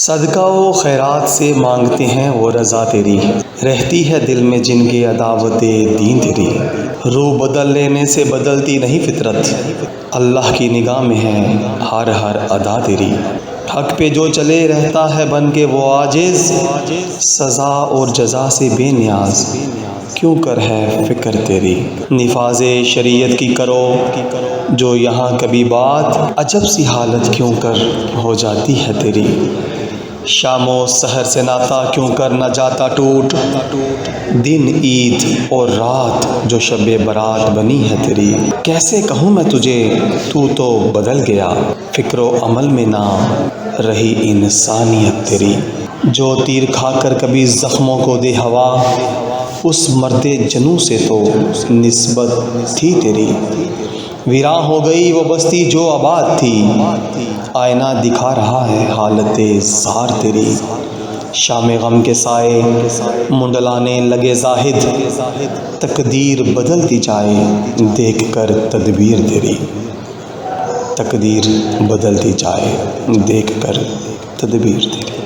सदका व खैरात से मांगते हैं वो रज़ा तेरी, रहती है दिल में जिनके अदावत दीन तेरी। रूह बदल लेने से बदलती नहीं फितरत, अल्लाह की निगाह में है हर हर अदा तेरी। हक पे जो चले रहता है बन के वो आजिज़, सज़ा और जज़ा से बेनियाज क्यों कर है फ़िक्र तेरी। निफाज़े शरीयत की करो जो यहाँ कभी बात, अजब सी हालत क्यों कर हो जाती है तेरी। शामो सहर से नाता क्यों कर न जाता टूट, दिन ईद और रात जो शबे बारात बनी है तेरी। कैसे कहूँ मैं तुझे तू तो बदल गया, फ़िक्र व अमल में ना रही इंसानियत तेरी। जो तीर खाकर कभी ज़ख्मों को दे हवा, उस मर्दे जनू से तो निस्बत थी तेरी। वीरान हो गई वो बस्ती जो आबाद थी, आईना दिखा रहा है हालत ज़ार तेरी। शाम गम के साए मुंडलाने लगे जाहिद, तकदीर बदलती जाए देख कर तदबीर तेरी। तकदीर बदलती जाए देख कर तदबीर तेरी।